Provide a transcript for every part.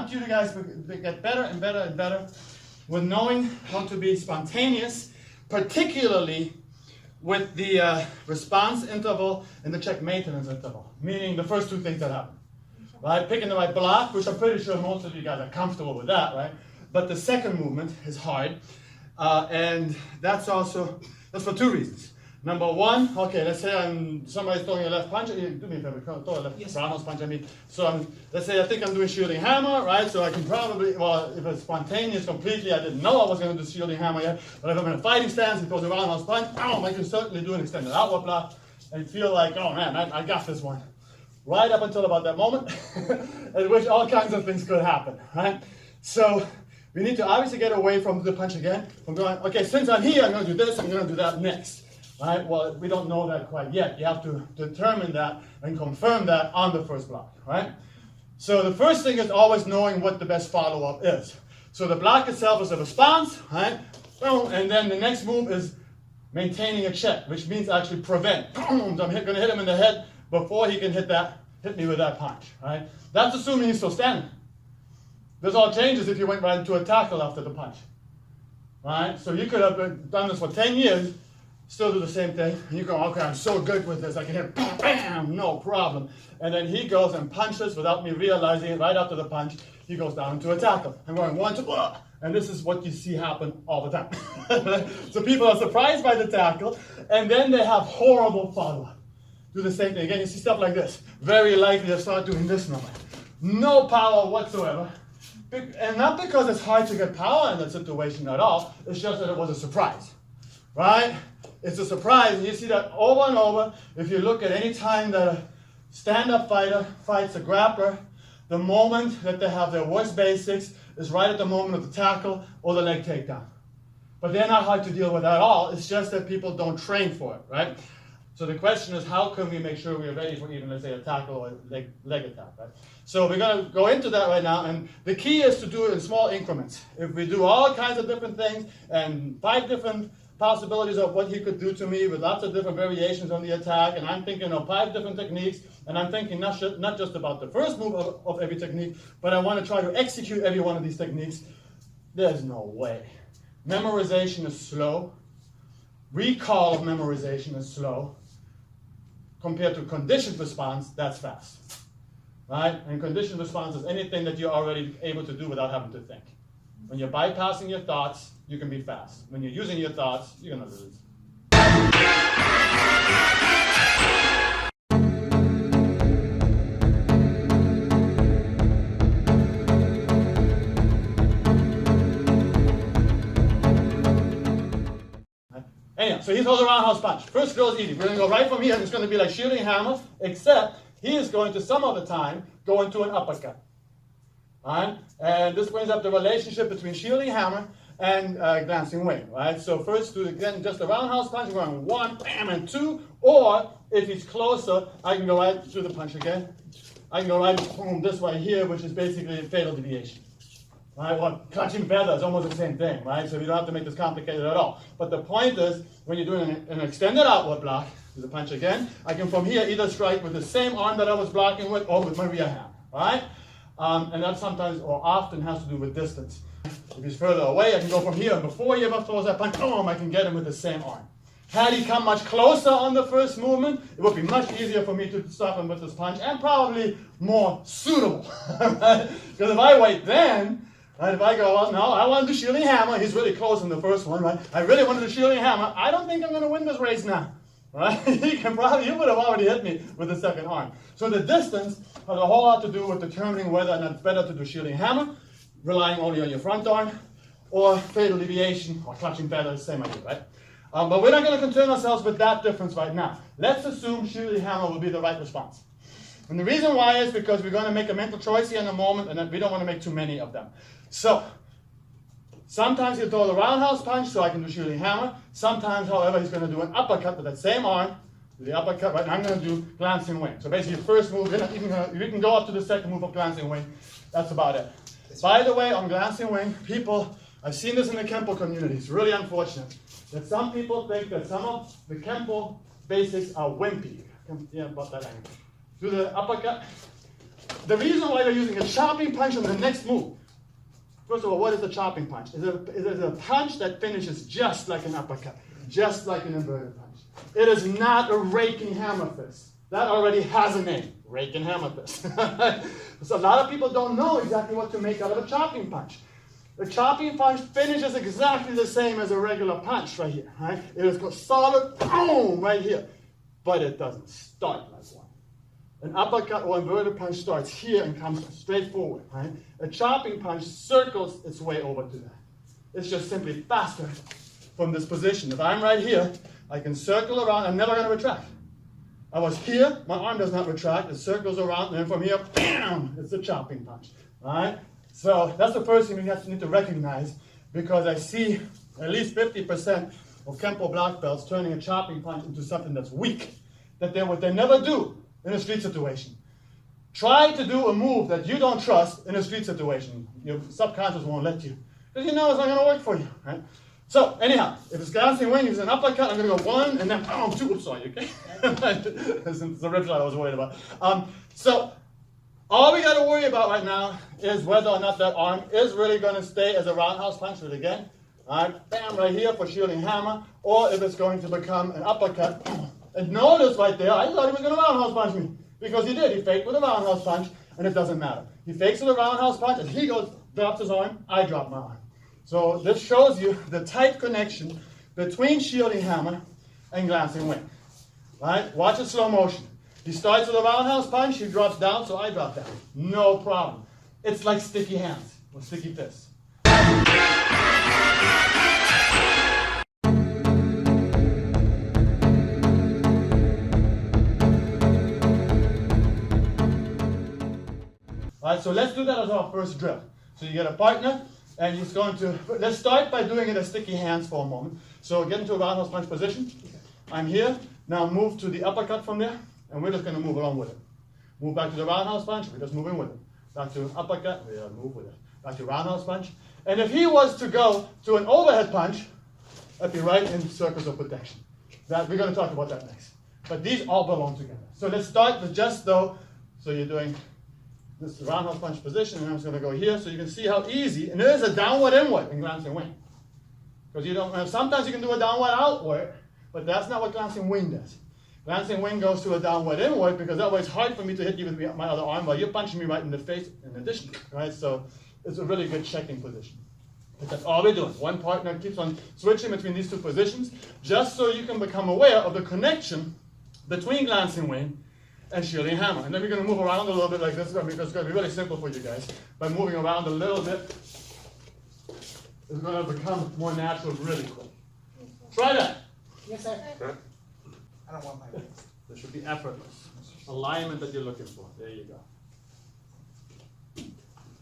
want you guys to get better and better and better with knowing how to be spontaneous, particularly with the response interval and the check maintenance interval, meaning the first two things that happen. Right? Picking the right block, which I'm pretty sure most of you guys are comfortable with that, right? But the second movement is hard, and that's for two reasons. Number one, okay, let's say somebody's throwing a left punch. Do me a favor, throw a left roundhouse punch at me. So let's say I think I'm doing shielding hammer, right? So I can probably, well, if it's spontaneous completely, I didn't know I was going to do shielding hammer yet. But if I'm in a fighting stance, he throws a roundhouse punch, I can certainly do an extended outward block and feel like, oh man, I got this one. Right up until about that moment, at which all kinds of things could happen, right? So we need to obviously get away from the punch again, from going, okay, since I'm here, I'm going to do this, I'm going to do that next. Right? Well, we don't know that quite yet. You have to determine that and confirm that on the first block, right? So the first thing is always knowing what the best follow-up is. So the block itself is a response, right? And then the next move is maintaining a check, which means actually prevent. So I'm going to hit him in the head before he can hit me with that punch, right? That's assuming he's still standing. This all changes if you went right into a tackle after the punch, right? So you could have done this for 10 years, still do the same thing, and you go, okay, I'm so good with this, I can hit, bam, bam, no problem. And then he goes and punches without me realizing it. Right after the punch, he goes down into a tackle. I'm going 1, 2, and this is what you see happen all the time. So people are surprised by the tackle, and then they have horrible follow-up. Do the same thing again. You see stuff like this. Very likely to start doing this number. No power whatsoever. And not because it's hard to get power in that situation at all. It's just that it was a surprise, right? It's a surprise, and you see that over and over. If you look at any time that a stand-up fighter fights a grappler, the moment that they have their worst basics is right at the moment of the tackle or the leg takedown. But they're not hard to deal with at all. It's just that people don't train for it, right? So the question is, how can we make sure we're ready for even, let's say, a tackle or a leg attack, right? So we're going to go into that right now, and the key is to do it in small increments. If we do all kinds of different things and 5 different possibilities of what he could do to me with lots of different variations on the attack, and I'm thinking of 5 different techniques, and I'm thinking not just about the first move of every technique, but I want to try to execute every one of these techniques. There's no way. Memorization is slow. Recall of memorization is slow. Compared to conditioned response, that's fast. Right? And conditioned response is anything that you're already able to do without having to think. When you're bypassing your thoughts, you can be fast. When you're using your thoughts, you're going to lose. Anyhow, so he throws a roundhouse punch. First drill is easy. We're going to go right from here, and it's going to be like shielding hammer, except he is going to, some of the time, go into an uppercut. Right? And this brings up the relationship between shielding hammer and glancing wing, right? So first do again just a roundhouse punch, going 1, bam, and 2, or if he's closer, I can go right through the punch again. I can go right boom, this way here, which is basically a fatal deviation. Right? Or clutching feather is almost the same thing, right? So you don't have to make this complicated at all. But the point is, when you're doing an extended outward block, do the punch again, I can from here either strike with the same arm that I was blocking with, or with my rear hand, right? And that sometimes or often has to do with distance. If he's further away, I can go from here, and before he ever throws that punch, boom, I can get him with the same arm. Had he come much closer on the first movement, it would be much easier for me to stop him with this punch, and probably more suitable. Because if I wait then, right, if I go, well, no, I want to do shielding hammer, he's really close in the first one, right? I really want to do shielding hammer, I don't think I'm going to win this race now. Right? He would have already hit me with the second arm. So the distance has a whole lot to do with determining whether or not it's better to do shielding hammer, relying only on your front arm, or fatal deviation, or clutching feather, same idea, right? But we're not going to concern ourselves with that difference right now. Let's assume shielding hammer will be the right response. And the reason why is because we're going to make a mental choice here in a moment, and we don't want to make too many of them. So, sometimes he'll throw the roundhouse punch, so I can do shielding hammer. Sometimes, however, he's going to do an uppercut with that same arm. The uppercut, right? And I'm going to do glancing wing. So basically, the first move, we can go up to the second move of glancing wing. That's about it. By the way, on glancing wing, people, I've seen this in the Kenpo community. It's really unfortunate that some people think that some of the Kenpo basics are wimpy. Yeah, about that angle. Do the uppercut. the reason why you're using a chopping punch on the next move, first of all, what is a chopping punch? It is a punch that finishes just like an uppercut, just like an inverted punch. It is not a raking hammer fist. That already has a name, raking hammer fist. So a lot of people don't know exactly what to make out of a chopping punch. The chopping punch finishes exactly the same as a regular punch right here. Right? It is solid, boom, right here. But it doesn't start like one. An uppercut or inverted punch starts here and comes straight forward. Right? A chopping punch circles its way over to that. It's just simply faster from this position. If I'm right here, I can circle around. I'm never going to retract. I was here, my arm does not retract. It circles around, and then from here, bam, it's a chopping punch. All right? So that's the first thing you need to recognize, because I see at least 50% of Kenpo black belts turning a chopping punch into something that's weak, that they would never do in a street situation. Try to do a move that you don't trust in a street situation. Your subconscious won't let you, because you know it's not going to work for you. Right? So anyhow, if it's glancing wing, it's an uppercut, I'm going to go one, and then boom, two. Oops, sorry, okay? It's the rib shot I was worried about. So all we got to worry about right now is whether or not that arm is really going to stay as a roundhouse punch. Do it again. All right, bam, right here for shielding hammer, or if it's going to become an uppercut. And notice right there, I thought he was going to roundhouse punch me, because he did. He faked with a roundhouse punch, and it doesn't matter. He fakes with a roundhouse punch, and he goes, drops his arm, I drop my arm. So this shows you the tight connection between shielding hammer and glancing wing. Right? Watch it slow motion. He starts with a roundhouse punch, he drops down, so I drop down. No problem. It's like sticky hands or sticky fists. Alright, so let's do that as our first drill. So you get a partner, and he's going to, let's start by doing it as sticky hands for a moment. So get into a roundhouse punch position. I'm here, now move to the uppercut from there, and we're just going to move along with it. Move back to the roundhouse punch, we're just moving with it. Back to uppercut, we move with it. Back to roundhouse punch. And if he was to go to an overhead punch, that'd be right in circles of protection. That, we're going to talk about that next. But these all belong together. So let's start with just though, so you're doing this roundhouse punch position, and I'm just going to go here so you can see how easy, and there is a downward inward in glancing wing. Because you don't, sometimes you can do a downward outward, but that's not what glancing wing does. Glancing wing goes to a downward inward, because that way it's hard for me to hit you with my other arm while you're punching me right in the face in addition, right? So it's a really good checking position. But that's all we're doing. One partner keeps on switching between these two positions, just so you can become aware of the connection between glancing wing and shielding hammer. And then we're going to move around a little bit like this, because it's going to be really simple for you guys. By moving around a little bit, it's going to become more natural really quick. Try that. Yes, sir. I don't want my legs. This should be effortless. Alignment that you're looking for. There you go.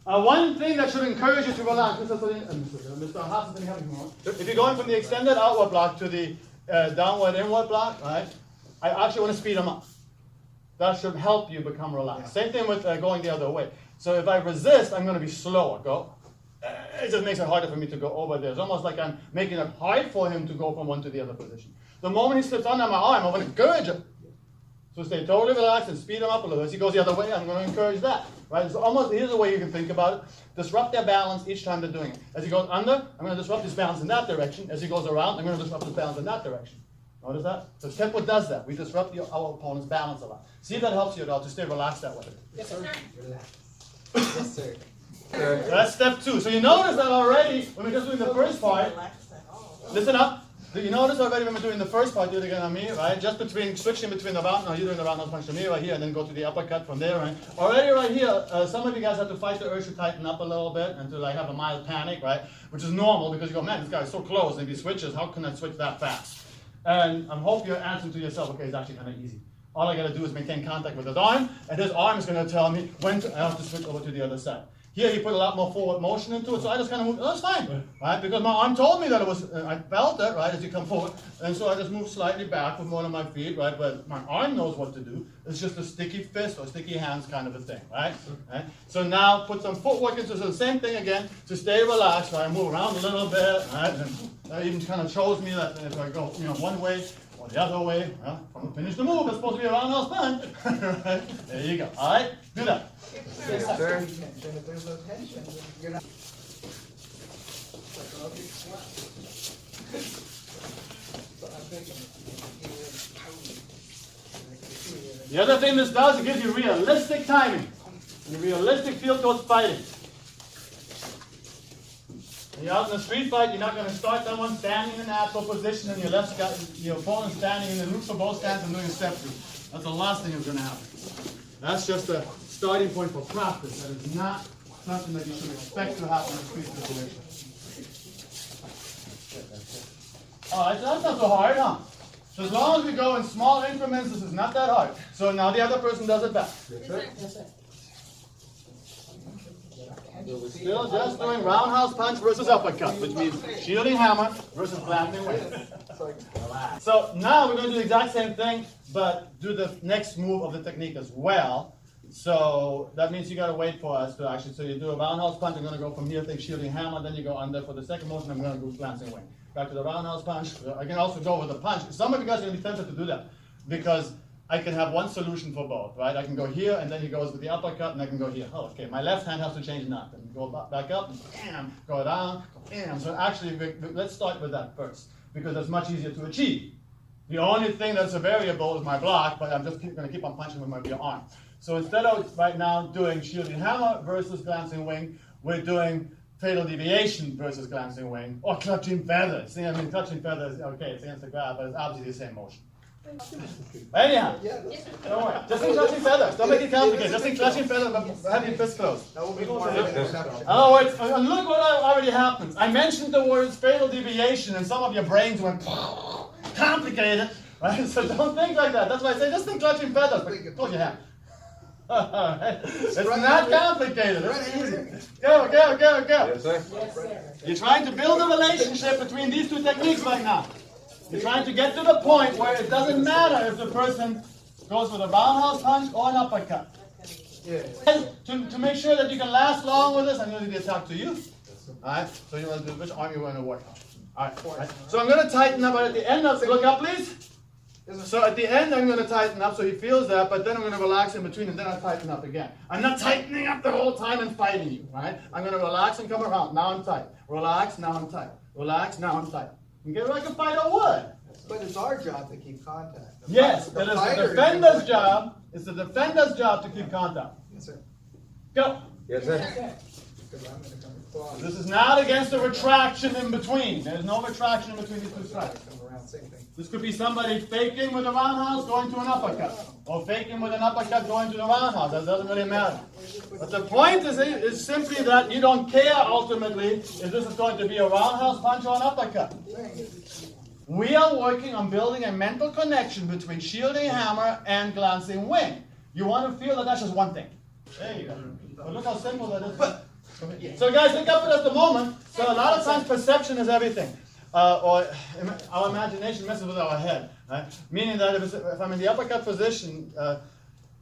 One thing that should encourage you to relax, Mr. Haas is having more. If you're going from the extended outward block to the downward inward block, right, I actually want to speed them up. That should help you become relaxed. Same thing with going the other way. So if I resist, I'm going to be slower. Go. It just makes it harder for me to go over there. It's almost like I'm making it hard for him to go from one to the other position. The moment he slips under my arm, I'm going to encourage him. So stay totally relaxed and speed him up a little. As he goes the other way, I'm going to encourage that. Right? So almost, here's a way you can think about it. Disrupt their balance each time they're doing it. As he goes under, I'm going to disrupt his balance in that direction. As he goes around, I'm going to disrupt his balance in that direction. Notice that? So Kenpo does that. We disrupt our opponent's balance a lot. See if that helps you at all to stay relaxed that way. Yes, sir. Relax. Yes, sir. So that's step 2. So you notice that already when we're just doing the first part. Listen up. You notice already when we're doing the first part, do it again on me, right? Just switching between the round, now you're doing the roundhouse punch to me right here, and then go to the uppercut from there, right? Already right here, some of you guys have to fight the urge to tighten up a little bit and to like have a mild panic, right? Which is normal because you go, man, this guy's so close, and if he switches, how can I switch that fast? And I hope you're answering to yourself, okay, it's actually kind of easy. All I got to do is maintain contact with his arm, and his arm is going to tell me when I have to switch over to the other side. Here he put a lot more forward motion into it, so I just kind of moved, oh, that's fine, right? Because my arm told me that it was, I felt it, right, as you come forward, and so I just moved slightly back with one of my feet, right, but my arm knows what to do. It's just a sticky fist or sticky hands kind of a thing, right? So now put some footwork into the same thing again to stay relaxed, right? I move around a little bit, right? And that even kind of shows me that if I go, one way Or the other way, finish the move, it's supposed to be a roundhouse punch. Right? There you go. All right, do that. Yes, sir. Tension. If there's no tension, you're not. So I'm thinking. The other thing this does, it gives you realistic timing. And a realistic feel towards fighting. When you're out in a street fight, you're not going to start someone standing in an natural position and your opponent standing in the neutral bow stance and doing a step through. That's the last thing that's going to happen. That's just a starting point for practice. That is not something that you should expect to happen in a street situation. Alright, so that's not so hard, huh? So as long as we go in small increments, this is not that hard. So now the other person does it back. Yes, sir. So we're still just doing roundhouse punch versus uppercut, which means shielding hammer versus glancing wing. So now we're going to do the exact same thing, but do the next move of the technique as well. So that means you got to wait for us to actually, so you do a roundhouse punch, I'm going to go from here, think shielding hammer, then you go under for the second motion, I'm going to do glancing wing. Back to the roundhouse punch. I can also go with a punch. Some of you guys are going to be tempted to do that because I can have one solution for both, right? I can go here, and then he goes with the uppercut, and I can go here. Oh, okay, my left hand has to change now. Then go back up, and bam, go down, bam. So actually, let's start with that first, because that's much easier to achieve. The only thing that's a variable is my block, but I'm just going to keep on punching with my rear arm. So instead of right now doing shielding hammer versus glancing wing, we're doing fatal deviation versus glancing wing, or clutching feather. See, I mean, clutching feather is, okay, it's against the grab, but it's obviously the same motion. Anyhow, don't worry. Just think clutching feathers. Don't make it complicated. Just think clutching feathers, but have your fist closed. That will be more. Oh, and look what already happens. I mentioned the words fatal deviation, and some of your brains went complicated. Right? So don't think like that. That's why I say just think clutching feathers. But close your hand. It's not complicated. It's easy. Go. Yes, sir. Yes, sir. You're trying to build a relationship between these two techniques right now. You're trying to get to the point where it doesn't matter if the person goes with a roundhouse punch or an uppercut. Yeah. And to make sure that you can last long with this, I'm going to do the attack to you. Alright, so you want to do which arm you want to work on. Alright, so I'm going to tighten up at the end of, look up please. So at the end I'm going to tighten up so he feels that, but then I'm going to relax in between and then I'll tighten up again. I'm not tightening up the whole time and fighting you, right? I'm going to relax and come around. Now I'm tight. Relax, now I'm tight. Relax, now I'm tight. You get like a fighter would. But it's our job to keep contact. Yes, it is the defender's job. It's the defender's job to keep contact. Yes, sir. Go. Yes, sir. Because I'm going to come across. This is not against a retraction in between. There's no retraction in between these two strikes. Come around, same thing. This could be somebody faking with a roundhouse going to an uppercut. Or faking with an uppercut going to the roundhouse. That doesn't really matter. But the point is simply that you don't care ultimately if this is going to be a roundhouse punch or an uppercut. We are working on building a mental connection between shielding hammer and glancing wing. You want to feel that that's just one thing. There you go. Well, look how simple that is. So guys, look up at the moment. So a lot of times perception is everything. Or our imagination messes with our head. Right? Meaning that if I'm in the uppercut position,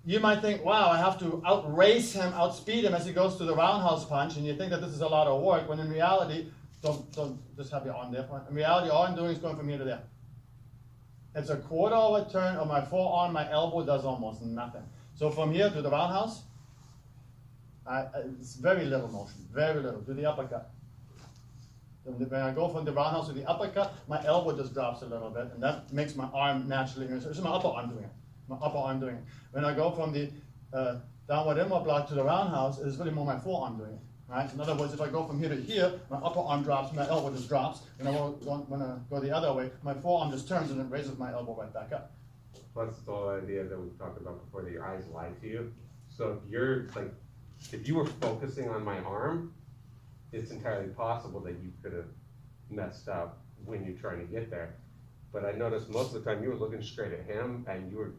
you might think, wow, I have to outrace him, outspeed him as he goes to the roundhouse punch, and you think that this is a lot of work, when in reality, don't just have your arm there. In reality, all I'm doing is going from here to there. It's a quarter of a turn of my forearm, my elbow does almost nothing. So from here to the roundhouse, it's very little motion, very little. To the uppercut. When I go from the roundhouse to the uppercut, my elbow just drops a little bit, and that makes my arm naturally, it's my upper arm doing it. My upper arm doing it. When I go from the downward inward block to the roundhouse, it's really more my forearm doing it. Right? In other words, if I go from here to here, my upper arm drops, my elbow just drops, and when I go the other way, my forearm just turns and it raises my elbow right back up. That's the whole idea that we've talked about before, that your eyes lie to you. So if you were focusing on my arm, it's entirely possible that you could have messed up when you're trying to get there. But I noticed most of the time you were looking straight at him, and you were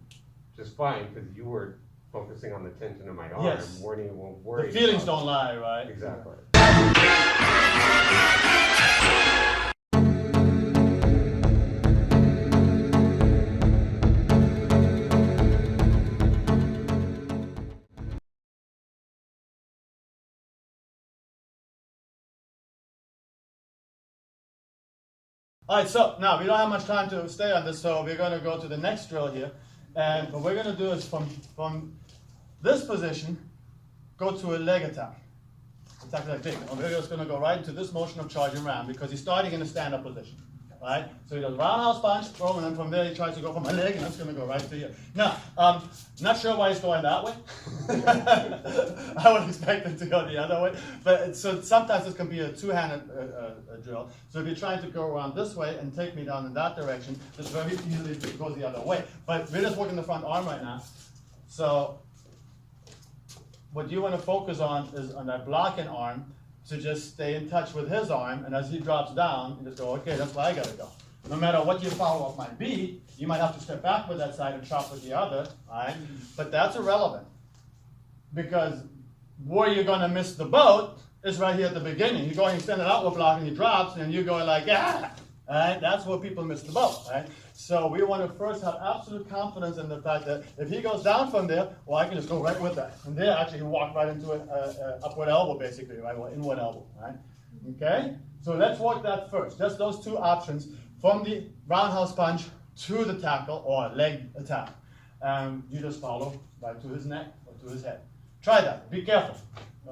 just fine because you were focusing on the tension of my arm. Yes. Weren't even worried. The feelings about don't lie, right? Exactly. All right, so now we don't have much time to stay on this, so we're going to go to the next drill here. And what we're going to do is from this position, go to a leg attack. Attack like this. And we're just going to go right into this motion of charging ram because he's starting in a stand-up position. Right? So he does roundhouse punch, throw, and then from there he tries to go for my leg, and that's going to go right to here. Now, not sure why he's going that way. I would expect him to go the other way. But so sometimes this can be a two-handed drill. So if you're trying to go around this way and take me down in that direction, it's very easily to go the other way. But we're just working the front arm right now. So what you want to focus on is on that blocking arm, to just stay in touch with his arm, and as he drops down, you just go, okay, that's where I gotta go. No matter what your follow-up might be, you might have to step back with that side and chop with the other, all right? But that's irrelevant, because where you're gonna miss the boat is right here at the beginning. You're going extended outward block and he drops, and you're going like, ah, all right? That's where people miss the boat, right? So we want to first have absolute confidence in the fact that if he goes down from there, well, I can just go right with that. And there, actually, he walked right into an upward elbow, basically, right, or inward elbow, right? Okay? So let's work that first. Just those two options, from the roundhouse punch to the tackle or leg attack. You just follow right to his neck or to his head. Try that. Be careful.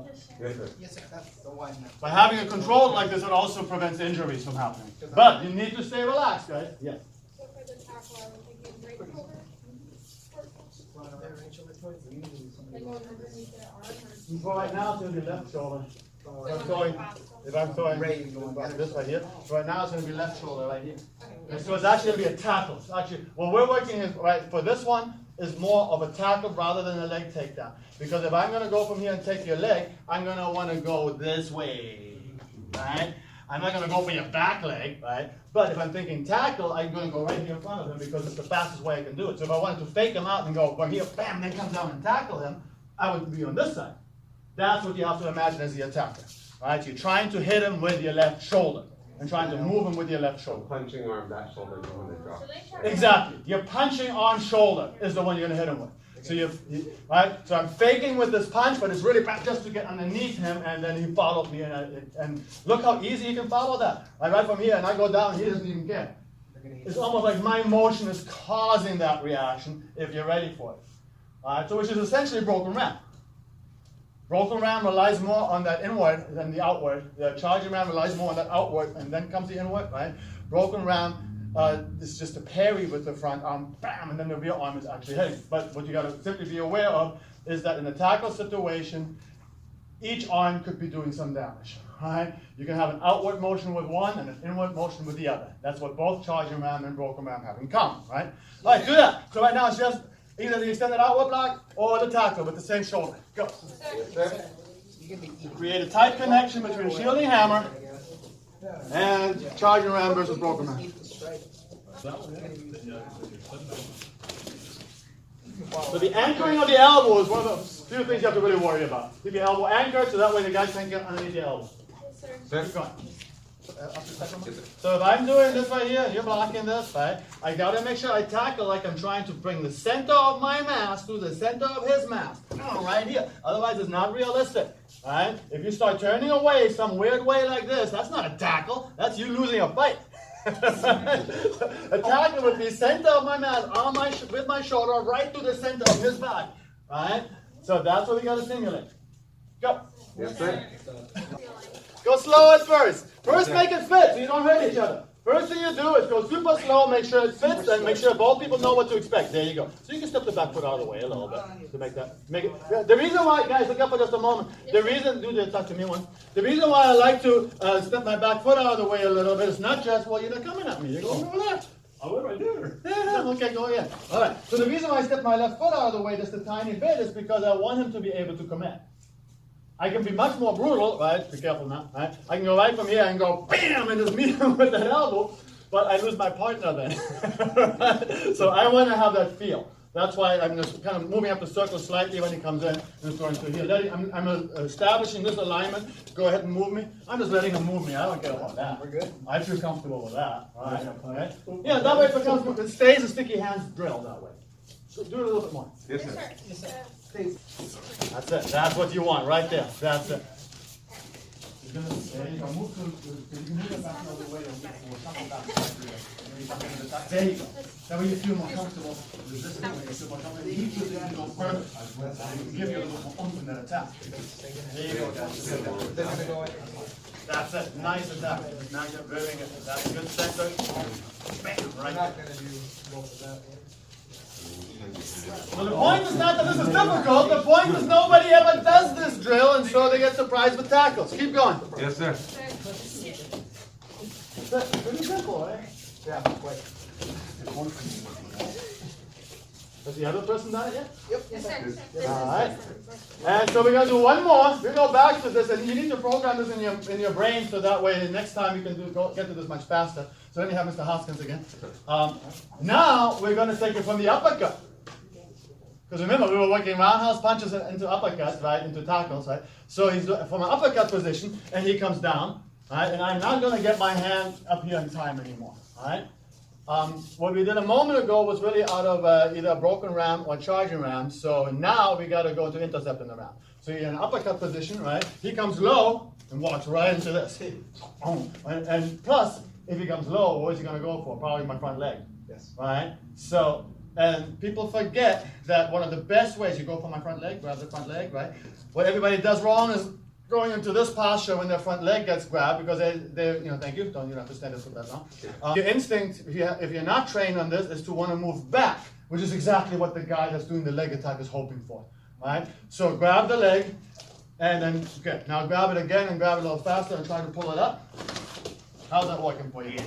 Yes, sir. Yes, sir, that's the one. By having it controlled like this, it also prevents injuries from happening. But you need to stay relaxed, guys. Yes. So for the tackle, I was thinking right shoulder. And going underneath their arm or. So right now it's going to be left shoulder. If I'm throwing this right here, so right now it's going to be left shoulder right here. And so it's actually going to be a tackle. It's actually, what we're working is, right, for this one, is more of a tackle rather than a leg takedown. Because if I'm going to go from here and take your leg, I'm going to want to go this way, right? I'm not going to go for your back leg, right? But if I'm thinking tackle, I'm going to go right here in front of him because it's the fastest way I can do it. So if I wanted to fake him out and go from here, bam, then come down and tackle him, I would be on this side. That's what you have to imagine as the attacker, right? You're trying to hit him with your left shoulder and trying to move him with your left shoulder. Punching arm, that shoulder is the one that drops. Exactly. Your punching arm shoulder is the one you're going to hit him with. So right? So I'm faking with this punch, but it's really back just to get underneath him, and then he followed me, and look how easy he can follow that. Right from here, and I go down, he doesn't even care. It's almost like my motion is causing that reaction if you're ready for it. All right? So which is essentially broken ram. Broken ram relies more on that inward than the outward. The charging ram relies more on that outward, and then comes the inward, right? Broken ram is just a parry with the front arm, bam, and then the rear arm is actually hitting. But what you got to simply be aware of is that in a tackle situation, each arm could be doing some damage, right? You can have an outward motion with one and an inward motion with the other. That's what both charging ram and broken ram have in common, right? All right, do that. So right now it's just either the extended outward block or the tackle with the same shoulder. Go. Create a tight connection between shielding hammer and charging ram versus broken ram. So the anchoring of the elbow is one of the few things you have to really worry about. Keep your elbow anchored so that way the guy can't get underneath your elbow. Keep going. So if I'm doing this right here and you're blocking this, right, I got to make sure I tackle like I'm trying to bring the center of my mass to the center of his mass. Right here. Otherwise it's not realistic. Right? If you start turning away some weird way like this, that's not a tackle. That's you losing a fight. A tackle would be center of my mass on with my shoulder right to the center of his back. Right? So that's what we got to simulate. Go. Yes, sir. Go slow at first. First make it fit so you don't hurt each other. First thing you do is go super slow, make sure it fits, and make sure both people know what to expect. There you go. So you can step the back foot out of the way a little bit to make it. Yeah, the reason why, guys, look up for just a moment. The reason, talk to me one. The reason why I like to step my back foot out of the way a little bit is not just, well, you're not coming at me. You're going over there. I went right there. Yeah, okay, go ahead. All right. So the reason why I step my left foot out of the way just a tiny bit is because I want him to be able to commit. I can be much more brutal, right? Be careful now, right? I can go right from here and go bam and just meet him with that elbow, but I lose my partner then. So I want to have that feel. That's why I'm just kind of moving up the circle slightly when he comes in and going through here. I'm establishing this alignment. Go ahead and move me. I'm just letting him move me. I don't care about that. We're good. I feel comfortable with that. All right. Okay. Yeah, that way it stays a sticky hands drill that way. So do it a little bit more. Yes, sir. Yes, sir. Please. That's it. That's what you want right there. That's it. You're gonna there you go. Move to you can move it back the other way or something back. There you go. That way you feel more comfortable. This way you feel more comfortable. Each of them go further. I can give you a little more oomph in that attack. There you go, guys. They're gonna go in. That's it. Nice attack. Now you're ripping it. That's a good center. Bam, We're right not there. gonna do both of that. Well, the point is not that this is difficult. The point is nobody ever does this drill, and so they get surprised with tackles. Keep going. Yes, sir. That's it. Pretty simple, right? Yeah, wait. Has the other person done it yet? Yep. Yes, sir. All right. And so we're going to do one more. We go back to this, and you need to program this in your brain so that way next time you can get to this much faster. So then you have Mr. Hoskins again. Now we're going to take it from the uppercut. Because remember, we were working roundhouse punches into uppercuts, right, into tackles, right? So he's from an uppercut position, and he comes down, right? And I'm not going to get my hand up here in time anymore, all right? What we did a moment ago was really out of either a broken ram or charging ram. So now we got to go to intercept in the ram. So you're in an uppercut position, right? He comes low and walks right into this. And plus, if he comes low, what is he going to go for? Probably my front leg. Yes. Right? So, and people forget that one of the best ways, you go for my front leg, grab the front leg, right? What everybody does wrong is going into this posture when their front leg gets grabbed because they you know, thank you, you don't have to stand up for that now. Your instinct, if you're not trained on this, is to want to move back, which is exactly what the guy that's doing the leg attack is hoping for, right? So grab the leg, and then, okay, now grab it again and grab it a little faster and try to pull it up. How's that working for you?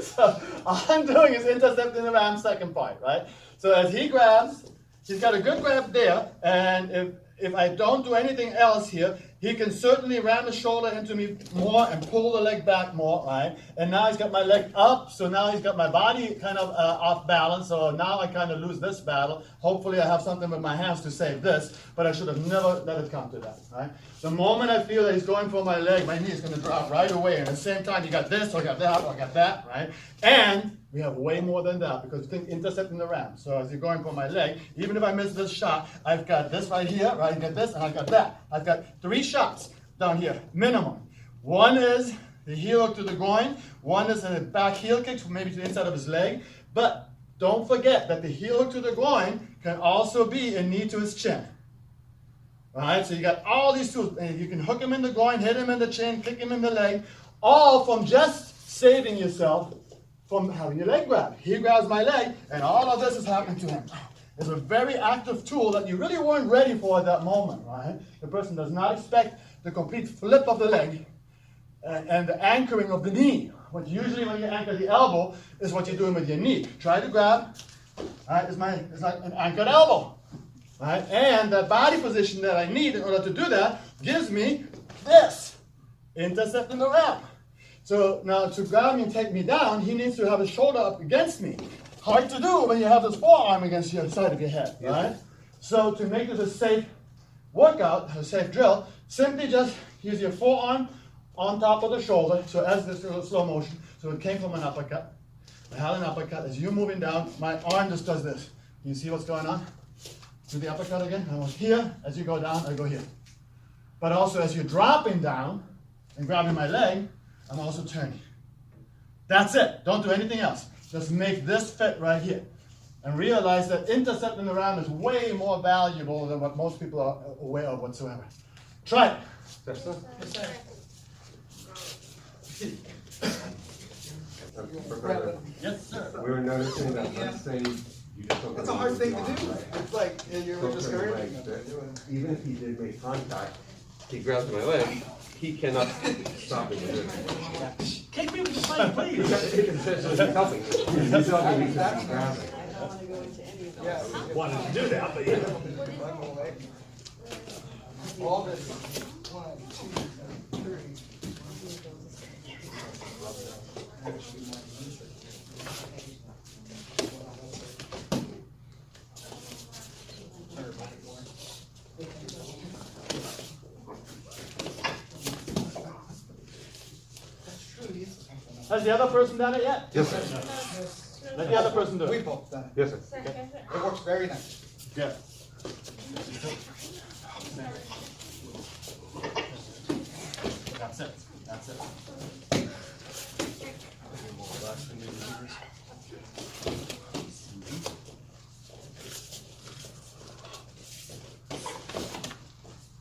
So all I'm doing is intercepting the ram's second part, right? So as he grabs, he's got a good grab there, and if I don't do anything else here, he can certainly ram the shoulder into me more and pull the leg back more, right? And now he's got my leg up, so now he's got my body kind of off balance, so now I kind of lose this battle. Hopefully I have something with my hands to save this, but I should have never let it come to that, right? The moment I feel that he's going for my leg, my knee is going to drop right away, and at the same time you got this, or I got that, or I got that, right? And we have way more than that, because think intercepting the ram. So as you're going for my leg, even if I miss this shot, I've got this right here, right? I've got this, and I've got that. I've got 3 shots down here, minimum. One is the heel hook to the groin. One is a back heel kick, maybe to the inside of his leg. But don't forget that the heel hook to the groin can also be a knee to his chin. All right, so you got all these tools, and you can hook him in the groin, hit him in the chin, kick him in the leg, all from just saving yourself from having your leg grabbed. He grabs my leg, and all of this is happening to him. It's a very active tool that you really weren't ready for at that moment, right? The person does not expect the complete flip of the leg and the anchoring of the knee. What usually when you anchor the elbow is what you're doing with your knee. Try to grab, right? It's like an anchored elbow, right? And the body position that I need in order to do that gives me this, intercepting the ram. So now to grab me and take me down, he needs to have his shoulder up against me. Hard to do when you have this forearm against the side of your head, right? So to make this a safe workout, a safe drill, simply just use your forearm on top of the shoulder. So as this is slow motion, so it came from an uppercut. I had an uppercut. As you're moving down, my arm just does this. You see what's going on? Do the uppercut again. I was here. As you go down, I go here. But also as you're dropping down and grabbing my leg, I'm also turning. That's it. Don't do anything else. Just make this fit right here. And realize that intercepting the ram is way more valuable than what most people are aware of whatsoever. Try it. Yes, sir. Yes, sir. We were noticing that, let's say, you just don't. It's a hard thing to do. It's like, you're Don't discouraging turn them your from doing it. Even if he did make contact, he grabs my leg, he cannot stop it with it. Take me with the fight, please. He's helping. He's helping me to grab it. Yeah. Wanted to do that, but yeah. All this. 1, 2, 3. Has the other person done it yet? Yes, sir. Let the other person do We it. both done it. Yes, sir. It works very nice. Yeah.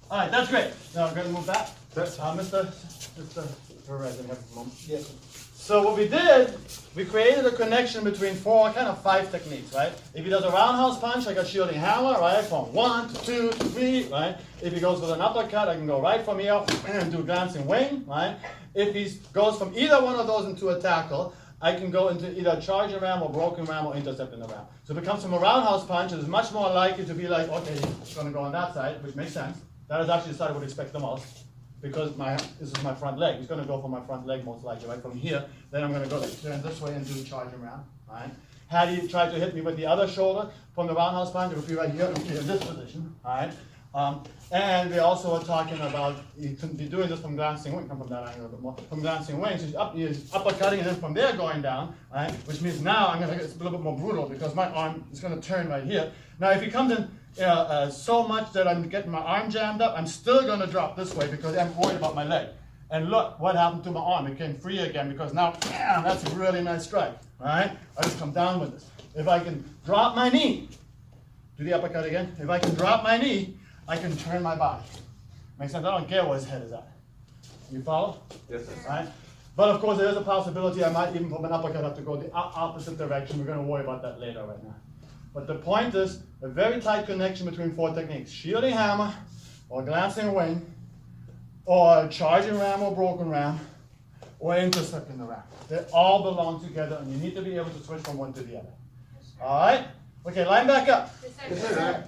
All right, that's great. Now we're going to move back. Mr. Perez, have a moment. Yes. So what we did, we created a connection between five techniques, right? If he does a roundhouse punch, I got shielding hammer, right? From 1 to 2 to 3, right? If he goes with an uppercut, I can go right from here and do glancing wing, right? If he goes from either one of those into a tackle, I can go into either charging ram or broken ram or intercepting the ram. So if it comes from a roundhouse punch, it's much more likely to be like, okay, it's going to go on that side, which makes sense. That is actually the side I would expect the most, because this is my front leg. It's going to go for my front leg most likely, right from here. Then I'm going to go turn this way and do charging ram, right? Had he tried to hit me with the other shoulder from the roundhouse punch, it would be right here, it would be in this position, all right? And we also are talking about, you couldn't be doing this from glancing wing, come from that angle a bit more, from glancing wing, so he's uppercutting and then from there going down, right? Which means now it's a little bit more brutal because my arm is going to turn right here. Now if he comes in so much that I'm getting my arm jammed up, I'm still going to drop this way because I'm worried about my leg. And look what happened to my arm, it came free again because now, bam, that's a really nice strike, all right? I just come down with this. If I can drop my knee, do the uppercut again, if I can drop my knee, I can turn my body. Makes sense? I don't care where his head is at. You follow? Yes, sir. Right? But of course, there is a possibility I might even from an uppercut have to go the opposite direction. We're going to worry about that later right now. But the point is a very tight connection between four techniques. Shielding hammer, or glancing wing, or charging ram or broken ram, or intercepting the ram. They all belong together, and you need to be able to switch from one to the other. All right? Okay, line back up. Yes, sir.